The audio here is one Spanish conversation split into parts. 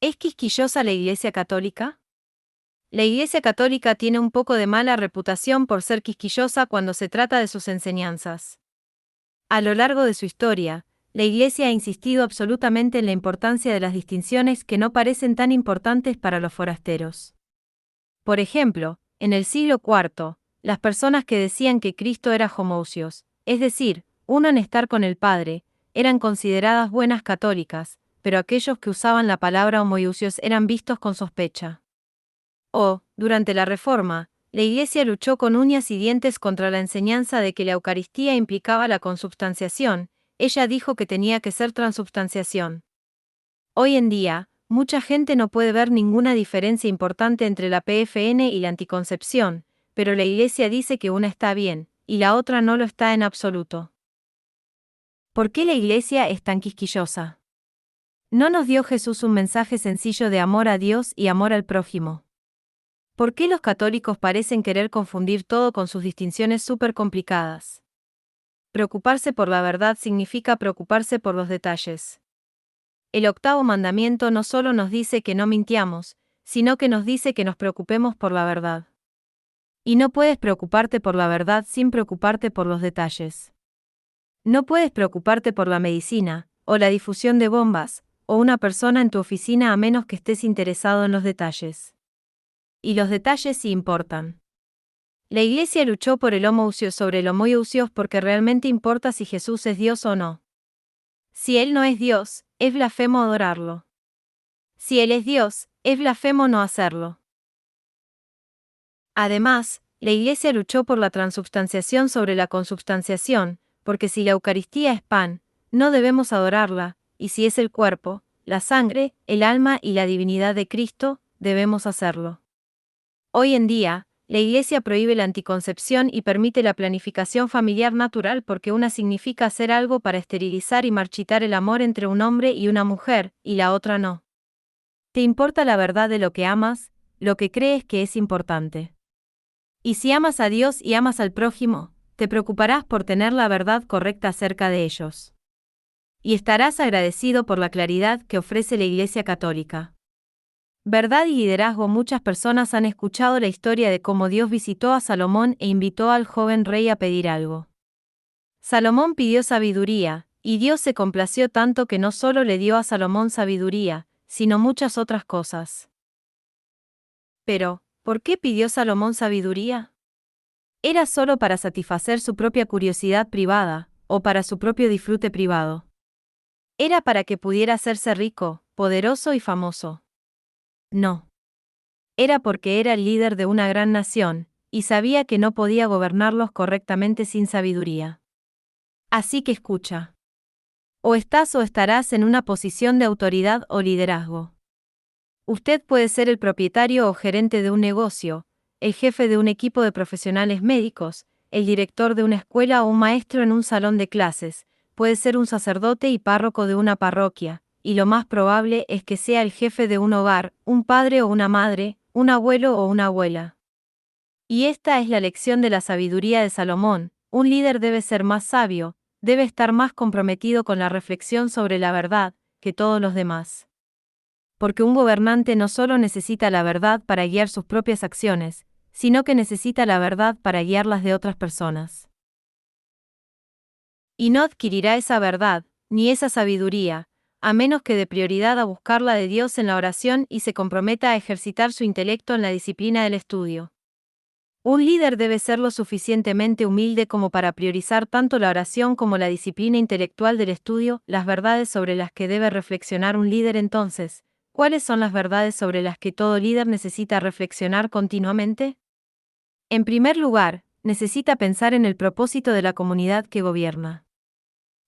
¿Es quisquillosa la Iglesia Católica? La Iglesia Católica tiene un poco de mala reputación por ser quisquillosa cuando se trata de sus enseñanzas. A lo largo de su historia, la Iglesia ha insistido absolutamente en la importancia de las distinciones que no parecen tan importantes para los forasteros. Por ejemplo, en el siglo IV, las personas que decían que Cristo era homoousios, es decir, uno en estar con el Padre, eran consideradas buenas católicas, pero aquellos que usaban la palabra homoiousios eran vistos con sospecha. Durante la Reforma, la Iglesia luchó con uñas y dientes contra la enseñanza de que la Eucaristía implicaba la consubstanciación. Ella dijo que tenía que ser transubstanciación. Hoy en día, mucha gente no puede ver ninguna diferencia importante entre la PFN y la anticoncepción, pero la Iglesia dice que una está bien, y la otra no lo está en absoluto. ¿Por qué la Iglesia es tan quisquillosa? ¿No nos dio Jesús un mensaje sencillo de amor a Dios y amor al prójimo? ¿Por qué los católicos parecen querer confundir todo con sus distinciones súper complicadas? Preocuparse por la verdad significa preocuparse por los detalles. El octavo mandamiento no solo nos dice que no mintiamos, sino que nos dice que nos preocupemos por la verdad. Y no puedes preocuparte por la verdad sin preocuparte por los detalles. No puedes preocuparte por la medicina, o la difusión de bombas, o una persona en tu oficina a menos que estés interesado en los detalles. Y los detalles sí importan. La Iglesia luchó por el homoousios sobre el homoiousios porque realmente importa si Jesús es Dios o no. Si Él no es Dios, es blasfemo adorarlo. Si Él es Dios, es blasfemo no hacerlo. Además, la Iglesia luchó por la transubstanciación sobre la consubstanciación, porque si la Eucaristía es pan, no debemos adorarla, y si es el cuerpo, la sangre, el alma y la divinidad de Cristo, debemos hacerlo. Hoy en día, la Iglesia prohíbe la anticoncepción y permite la planificación familiar natural porque una significa hacer algo para esterilizar y marchitar el amor entre un hombre y una mujer, y la otra no. ¿Te importa la verdad de lo que amas, lo que crees que es importante? Y si amas a Dios y amas al prójimo, te preocuparás por tener la verdad correcta acerca de ellos. Y estarás agradecido por la claridad que ofrece la Iglesia Católica. Verdad y liderazgo. Muchas personas han escuchado la historia de cómo Dios visitó a Salomón e invitó al joven rey a pedir algo. Salomón pidió sabiduría, y Dios se complació tanto que no solo le dio a Salomón sabiduría, sino muchas otras cosas. Pero, ¿por qué pidió Salomón sabiduría? ¿Era solo para satisfacer su propia curiosidad privada, o para su propio disfrute privado? ¿Era para que pudiera hacerse rico, poderoso y famoso? No. Era porque era el líder de una gran nación, y sabía que no podía gobernarlos correctamente sin sabiduría. Así que escucha. O estás o estarás en una posición de autoridad o liderazgo. Usted puede ser el propietario o gerente de un negocio, el jefe de un equipo de profesionales médicos, el director de una escuela o un maestro en un salón de clases, puede ser un sacerdote y párroco de una parroquia, y lo más probable es que sea el jefe de un hogar, un padre o una madre, un abuelo o una abuela. Y esta es la lección de la sabiduría de Salomón: un líder debe ser más sabio, debe estar más comprometido con la reflexión sobre la verdad, que todos los demás. Porque un gobernante no solo necesita la verdad para guiar sus propias acciones, sino que necesita la verdad para guiar las de otras personas. Y no adquirirá esa verdad, ni esa sabiduría, a menos que dé prioridad a buscarla de Dios en la oración y se comprometa a ejercitar su intelecto en la disciplina del estudio. Un líder debe ser lo suficientemente humilde como para priorizar tanto la oración como la disciplina intelectual del estudio. Las verdades sobre las que debe reflexionar un líder. Entonces, ¿cuáles son las verdades sobre las que todo líder necesita reflexionar continuamente? En primer lugar, necesita pensar en el propósito de la comunidad que gobierna.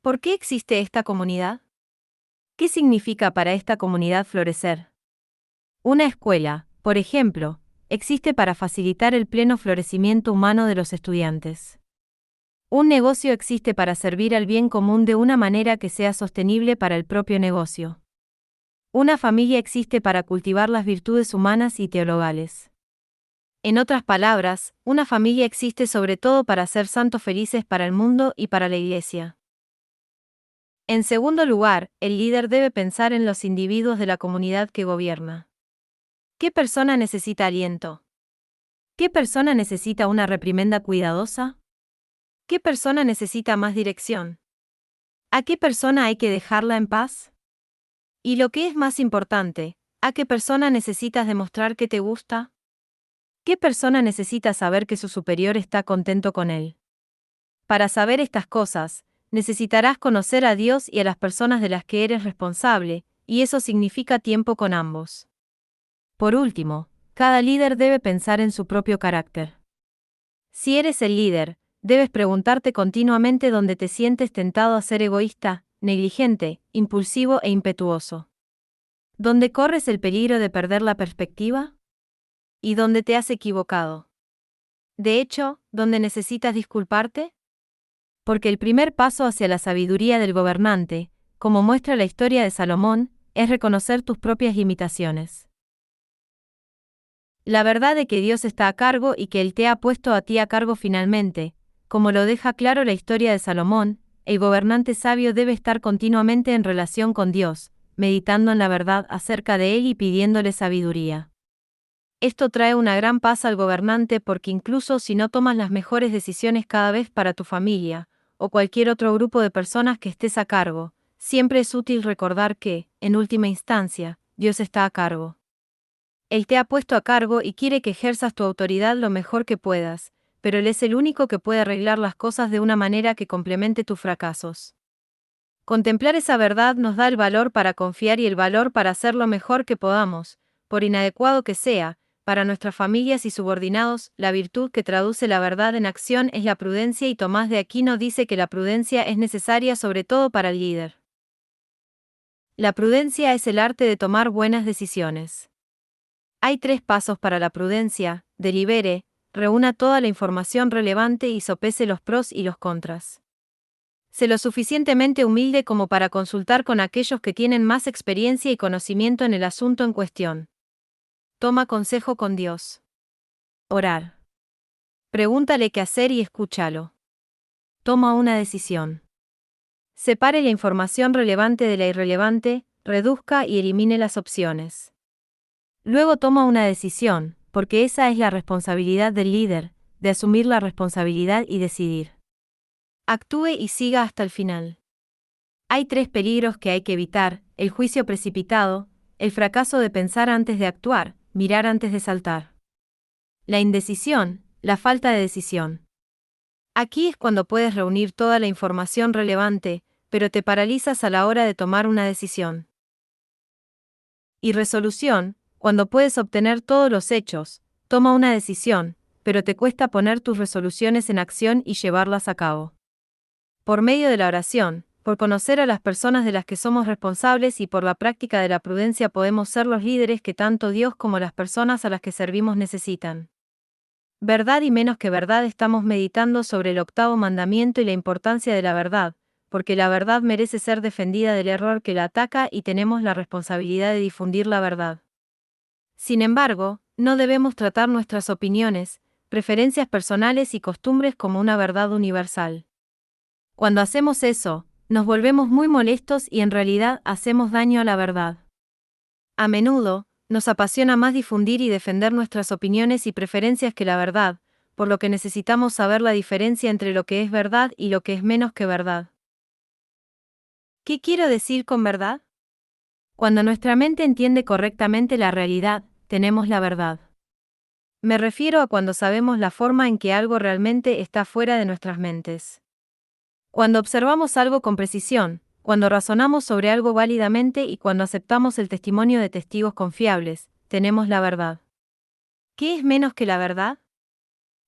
¿Por qué existe esta comunidad? ¿Qué significa para esta comunidad florecer? Una escuela, por ejemplo, existe para facilitar el pleno florecimiento humano de los estudiantes. Un negocio existe para servir al bien común de una manera que sea sostenible para el propio negocio. Una familia existe para cultivar las virtudes humanas y teologales. En otras palabras, una familia existe sobre todo para ser santos felices para el mundo y para la Iglesia. En segundo lugar, el líder debe pensar en los individuos de la comunidad que gobierna. ¿Qué persona necesita aliento? ¿Qué persona necesita una reprimenda cuidadosa? ¿Qué persona necesita más dirección? ¿A qué persona hay que dejarla en paz? Y lo que es más importante, ¿a qué persona necesitas demostrar que te gusta? ¿Qué persona necesita saber que su superior está contento con él? Para saber estas cosas, necesitarás conocer a Dios y a las personas de las que eres responsable, y eso significa tiempo con ambos. Por último, cada líder debe pensar en su propio carácter. Si eres el líder, debes preguntarte continuamente dónde te sientes tentado a ser egoísta, negligente, impulsivo e impetuoso. ¿Dónde corres el peligro de perder la perspectiva? ¿Y dónde te has equivocado? De hecho, ¿dónde necesitas disculparte? Porque el primer paso hacia la sabiduría del gobernante, como muestra la historia de Salomón, es reconocer tus propias limitaciones. La verdad de que Dios está a cargo y que Él te ha puesto a ti a cargo finalmente, como lo deja claro la historia de Salomón, el gobernante sabio debe estar continuamente en relación con Dios, meditando en la verdad acerca de Él y pidiéndole sabiduría. Esto trae una gran paz al gobernante porque incluso si no tomas las mejores decisiones cada vez para tu familia, o cualquier otro grupo de personas que estés a cargo, siempre es útil recordar que, en última instancia, Dios está a cargo. Él te ha puesto a cargo y quiere que ejerzas tu autoridad lo mejor que puedas, pero Él es el único que puede arreglar las cosas de una manera que complemente tus fracasos. Contemplar esa verdad nos da el valor para confiar y el valor para hacer lo mejor que podamos, por inadecuado que sea, para nuestras familias y subordinados. La virtud que traduce la verdad en acción es la prudencia y Tomás de Aquino dice que la prudencia es necesaria sobre todo para el líder. La prudencia es el arte de tomar buenas decisiones. Hay 3 pasos para la prudencia: delibere, reúna toda la información relevante y sopese los pros y los contras. Sé lo suficientemente humilde como para consultar con aquellos que tienen más experiencia y conocimiento en el asunto en cuestión. Toma consejo con Dios. Orar. Pregúntale qué hacer y escúchalo. Toma una decisión. Separe la información relevante de la irrelevante, reduzca y elimine las opciones. Luego toma una decisión, porque esa es la responsabilidad del líder, de asumir la responsabilidad y decidir. Actúe y siga hasta el final. Hay 3 peligros que hay que evitar: el juicio precipitado, el fracaso de pensar antes de actuar, mirar antes de saltar. La indecisión, la falta de decisión. Aquí es cuando puedes reunir toda la información relevante, pero te paralizas a la hora de tomar una decisión. Irresolución, cuando puedes obtener todos los hechos, toma una decisión, pero te cuesta poner tus resoluciones en acción y llevarlas a cabo. Por medio de la oración, por conocer a las personas de las que somos responsables y por la práctica de la prudencia podemos ser los líderes que tanto Dios como las personas a las que servimos necesitan. Verdad y menos que verdad. Estamos meditando sobre el 8º mandamiento y la importancia de la verdad, porque la verdad merece ser defendida del error que la ataca y tenemos la responsabilidad de difundir la verdad. Sin embargo, no debemos tratar nuestras opiniones, preferencias personales y costumbres como una verdad universal. Cuando hacemos eso, nos volvemos muy molestos y en realidad hacemos daño a la verdad. A menudo, nos apasiona más difundir y defender nuestras opiniones y preferencias que la verdad, por lo que necesitamos saber la diferencia entre lo que es verdad y lo que es menos que verdad. ¿Qué quiero decir con verdad? Cuando nuestra mente entiende correctamente la realidad, tenemos la verdad. Me refiero a cuando sabemos la forma en que algo realmente está fuera de nuestras mentes. Cuando observamos algo con precisión, cuando razonamos sobre algo válidamente y cuando aceptamos el testimonio de testigos confiables, tenemos la verdad. ¿Qué es menos que la verdad?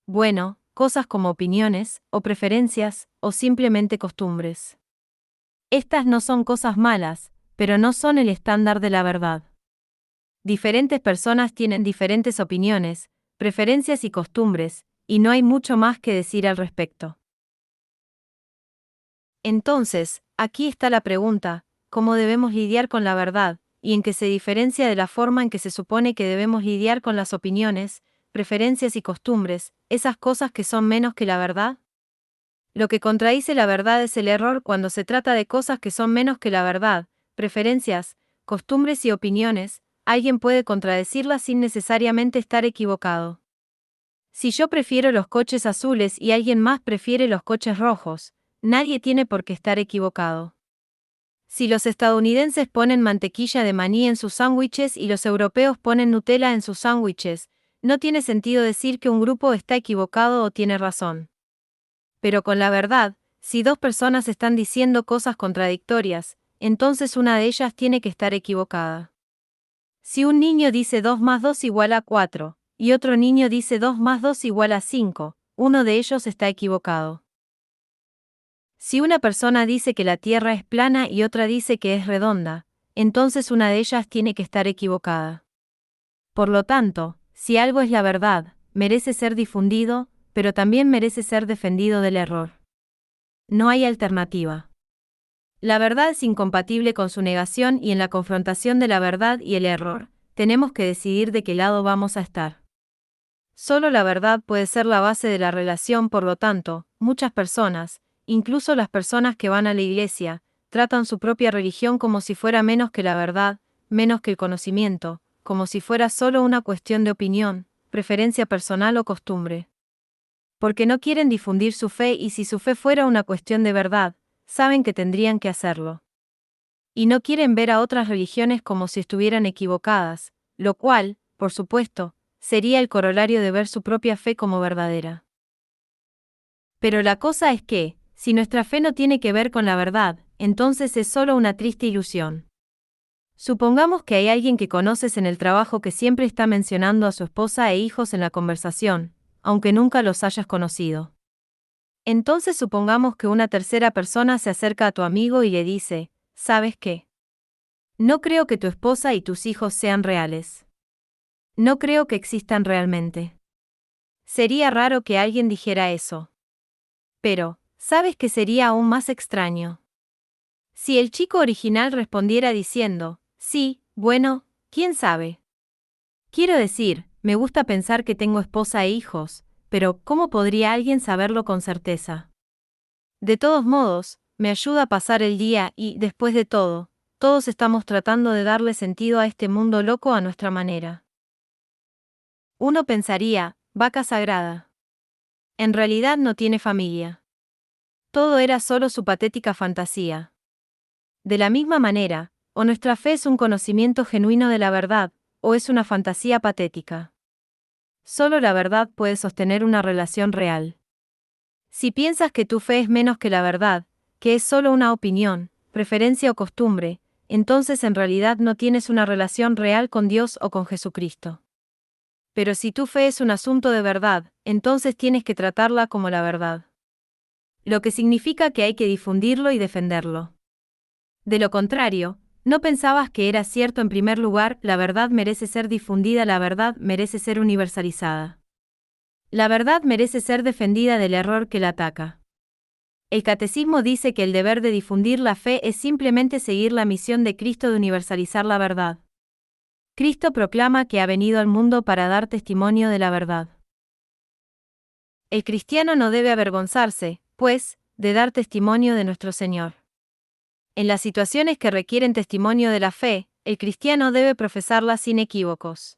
Bueno, cosas como opiniones, o preferencias, o simplemente costumbres. Estas no son cosas malas, pero no son el estándar de la verdad. Diferentes personas tienen diferentes opiniones, preferencias y costumbres, y no hay mucho más que decir al respecto. Entonces, aquí está la pregunta: ¿cómo debemos lidiar con la verdad, y en qué se diferencia de la forma en que se supone que debemos lidiar con las opiniones, preferencias y costumbres, esas cosas que son menos que la verdad? Lo que contradice la verdad es el error cuando se trata de cosas que son menos que la verdad, preferencias, costumbres y opiniones. Alguien puede contradecirlas sin necesariamente estar equivocado. Si yo prefiero los coches azules y alguien más prefiere los coches rojos, nadie tiene por qué estar equivocado. Si los estadounidenses ponen mantequilla de maní en sus sándwiches y los europeos ponen Nutella en sus sándwiches, no tiene sentido decir que un grupo está equivocado o tiene razón. Pero con la verdad, si dos personas están diciendo cosas contradictorias, entonces una de ellas tiene que estar equivocada. Si un niño dice 2 más 2 igual a 4, y otro niño dice 2 más 2 igual a 5, uno de ellos está equivocado. Si una persona dice que la Tierra es plana y otra dice que es redonda, entonces una de ellas tiene que estar equivocada. Por lo tanto, si algo es la verdad, merece ser difundido, pero también merece ser defendido del error. No hay alternativa. La verdad es incompatible con su negación y en la confrontación de la verdad y el error, tenemos que decidir de qué lado vamos a estar. Solo la verdad puede ser la base de la relación, por lo tanto, muchas personas, incluso las personas que van a la iglesia, tratan su propia religión como si fuera menos que la verdad, menos que el conocimiento, como si fuera solo una cuestión de opinión, preferencia personal o costumbre. Porque no quieren difundir su fe y si su fe fuera una cuestión de verdad, saben que tendrían que hacerlo. Y no quieren ver a otras religiones como si estuvieran equivocadas, lo cual, por supuesto, sería el corolario de ver su propia fe como verdadera. Pero la cosa es que, si nuestra fe no tiene que ver con la verdad, entonces es solo una triste ilusión. Supongamos que hay alguien que conoces en el trabajo que siempre está mencionando a su esposa e hijos en la conversación, aunque nunca los hayas conocido. Entonces supongamos que una tercera persona se acerca a tu amigo y le dice, ¿sabes qué? No creo que tu esposa y tus hijos sean reales. No creo que existan realmente. Sería raro que alguien dijera eso. Pero, ¿sabes qué sería aún más extraño? Si el chico original respondiera diciendo, sí, bueno, quién sabe. Quiero decir, me gusta pensar que tengo esposa e hijos, pero ¿cómo podría alguien saberlo con certeza? De todos modos, me ayuda a pasar el día y, después de todo, todos estamos tratando de darle sentido a este mundo loco a nuestra manera. Uno pensaría, vaca sagrada. En realidad no tiene familia. Todo era solo su patética fantasía. De la misma manera, o nuestra fe es un conocimiento genuino de la verdad, o es una fantasía patética. Solo la verdad puede sostener una relación real. Si piensas que tu fe es menos que la verdad, que es solo una opinión, preferencia o costumbre, entonces en realidad no tienes una relación real con Dios o con Jesucristo. Pero si tu fe es un asunto de verdad, entonces tienes que tratarla como la verdad. Lo que significa que hay que difundirlo y defenderlo. De lo contrario, no pensabas que era cierto en primer lugar, la verdad merece ser difundida, la verdad merece ser universalizada. La verdad merece ser defendida del error que la ataca. El catecismo dice que el deber de difundir la fe es simplemente seguir la misión de Cristo de universalizar la verdad. Cristo proclama que ha venido al mundo para dar testimonio de la verdad. El cristiano no debe avergonzarse, pues, de dar testimonio de nuestro Señor. En las situaciones que requieren testimonio de la fe, el cristiano debe profesarla sin equívocos.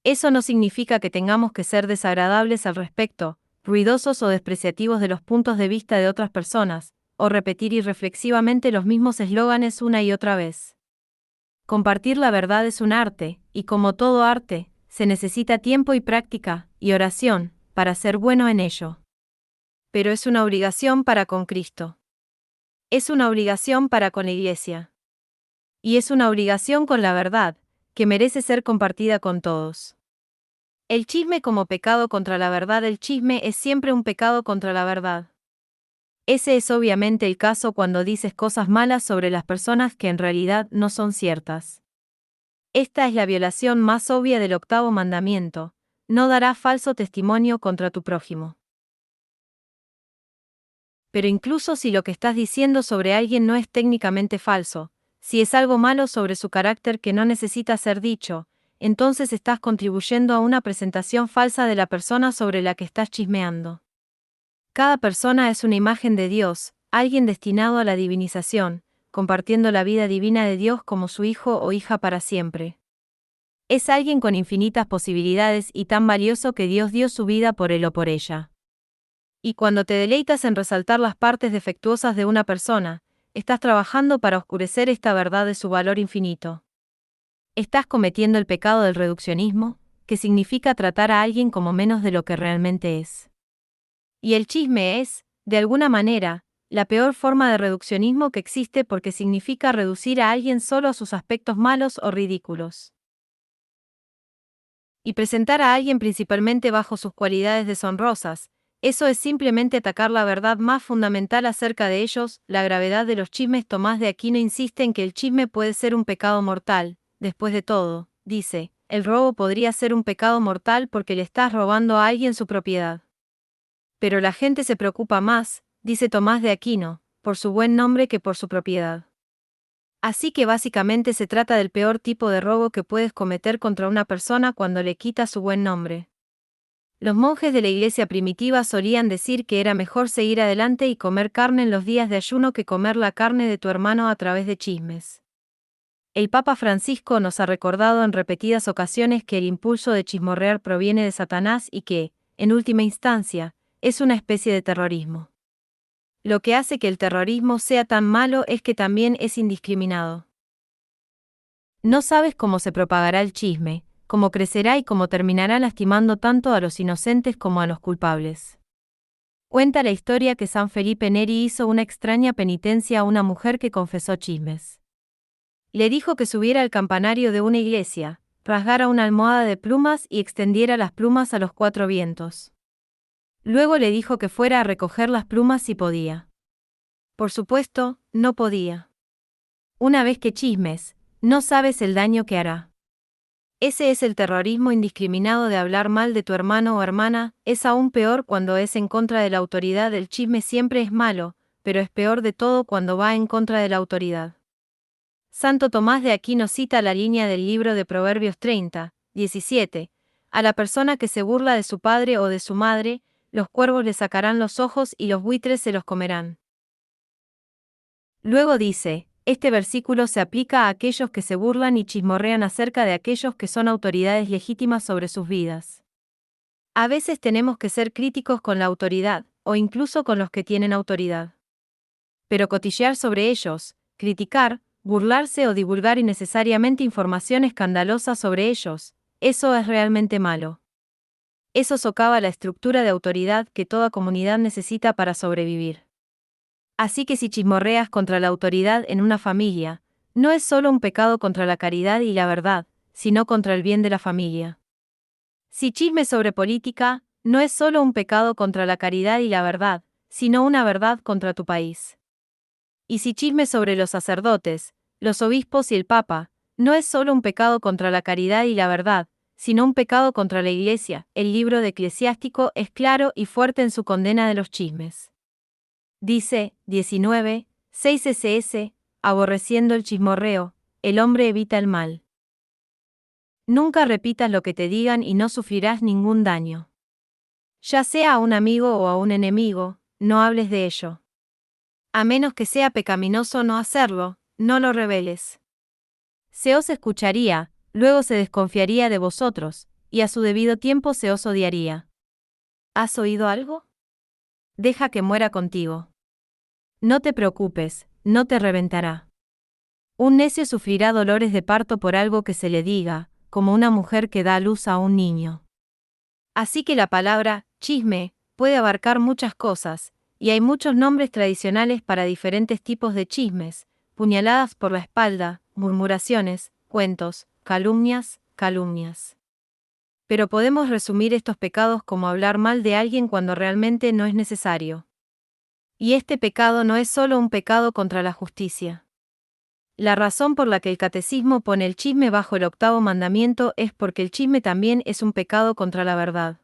Eso no significa que tengamos que ser desagradables al respecto, ruidosos o despreciativos de los puntos de vista de otras personas, o repetir irreflexivamente los mismos eslóganes una y otra vez. Compartir la verdad es un arte, y como todo arte, se necesita tiempo y práctica, y oración, para ser bueno en ello. Pero es una obligación para con Cristo. Es una obligación para con la Iglesia. Y es una obligación con la verdad, que merece ser compartida con todos. El chisme como pecado contra la verdad. El chisme es siempre un pecado contra la verdad. Ese es obviamente el caso cuando dices cosas malas sobre las personas que en realidad no son ciertas. Esta es la violación más obvia del 8º mandamiento: no darás falso testimonio contra tu prójimo. Pero incluso si lo que estás diciendo sobre alguien no es técnicamente falso, si es algo malo sobre su carácter que no necesita ser dicho, entonces estás contribuyendo a una presentación falsa de la persona sobre la que estás chismeando. Cada persona es una imagen de Dios, alguien destinado a la divinización, compartiendo la vida divina de Dios como su hijo o hija para siempre. Es alguien con infinitas posibilidades y tan valioso que Dios dio su vida por él o por ella. Y cuando te deleitas en resaltar las partes defectuosas de una persona, estás trabajando para oscurecer esta verdad de su valor infinito. Estás cometiendo el pecado del reduccionismo, que significa tratar a alguien como menos de lo que realmente es. Y el chisme es, de alguna manera, la peor forma de reduccionismo que existe porque significa reducir a alguien solo a sus aspectos malos o ridículos. Y presentar a alguien principalmente bajo sus cualidades deshonrosas, eso es simplemente atacar la verdad más fundamental acerca de ellos, la gravedad de los chismes. Tomás de Aquino insiste en que el chisme puede ser un pecado mortal. Después de todo, dice, el robo podría ser un pecado mortal porque le estás robando a alguien su propiedad. Pero la gente se preocupa más, dice Tomás de Aquino, por su buen nombre que por su propiedad. Así que básicamente se trata del peor tipo de robo que puedes cometer contra una persona cuando le quitas su buen nombre. Los monjes de la iglesia primitiva solían decir que era mejor seguir adelante y comer carne en los días de ayuno que comer la carne de tu hermano a través de chismes. El Papa Francisco nos ha recordado en repetidas ocasiones que el impulso de chismorrear proviene de Satanás y que, en última instancia, es una especie de terrorismo. Lo que hace que el terrorismo sea tan malo es que también es indiscriminado. No sabes cómo se propagará el chisme, cómo crecerá y cómo terminará lastimando tanto a los inocentes como a los culpables. Cuenta la historia que San Felipe Neri hizo una extraña penitencia a una mujer que confesó chismes. Le dijo que subiera al campanario de una iglesia, rasgara una almohada de plumas y extendiera las plumas a los 4 vientos. Luego le dijo que fuera a recoger las plumas si podía. Por supuesto, no podía. Una vez que chismes, no sabes el daño que hará. Ese es el terrorismo indiscriminado de hablar mal de tu hermano o hermana. Es aún peor cuando es en contra de la autoridad. El chisme siempre es malo, pero es peor de todo cuando va en contra de la autoridad. Santo Tomás de Aquino cita la línea del libro de Proverbios 30, 17. A la persona que se burla de su padre o de su madre, los cuervos le sacarán los ojos y los buitres se los comerán. Luego dice, este versículo se aplica a aquellos que se burlan y chismorrean acerca de aquellos que son autoridades legítimas sobre sus vidas. A veces tenemos que ser críticos con la autoridad, o incluso con los que tienen autoridad. Pero cotillear sobre ellos, criticar, burlarse o divulgar innecesariamente información escandalosa sobre ellos, eso es realmente malo. Eso socava la estructura de autoridad que toda comunidad necesita para sobrevivir. Así que si chismorreas contra la autoridad en una familia, no es solo un pecado contra la caridad y la verdad, sino contra el bien de la familia. Si chismes sobre política, no es solo un pecado contra la caridad y la verdad, sino una verdad contra tu país. Y si chismes sobre los sacerdotes, los obispos y el Papa, no es solo un pecado contra la caridad y la verdad, sino un pecado contra la Iglesia. El libro de Eclesiástico es claro y fuerte en su condena de los chismes. Dice, 19, 6 ss, aborreciendo el chismorreo, el hombre evita el mal. Nunca repitas lo que te digan y no sufrirás ningún daño. Ya sea a un amigo o a un enemigo, no hables de ello. A menos que sea pecaminoso no hacerlo, no lo reveles. Se os escucharía, luego se desconfiaría de vosotros, y a su debido tiempo se os odiaría. ¿Has oído algo? Deja que muera contigo. No te preocupes, no te reventará. Un necio sufrirá dolores de parto por algo que se le diga, como una mujer que da a luz a un niño. Así que la palabra, chisme, puede abarcar muchas cosas, y hay muchos nombres tradicionales para diferentes tipos de chismes: puñaladas por la espalda, murmuraciones, cuentos, calumnias. Pero podemos resumir estos pecados como hablar mal de alguien cuando realmente no es necesario. Y este pecado no es solo un pecado contra la justicia. La razón por la que el catecismo pone el chisme bajo el 8º mandamiento es porque el chisme también es un pecado contra la verdad.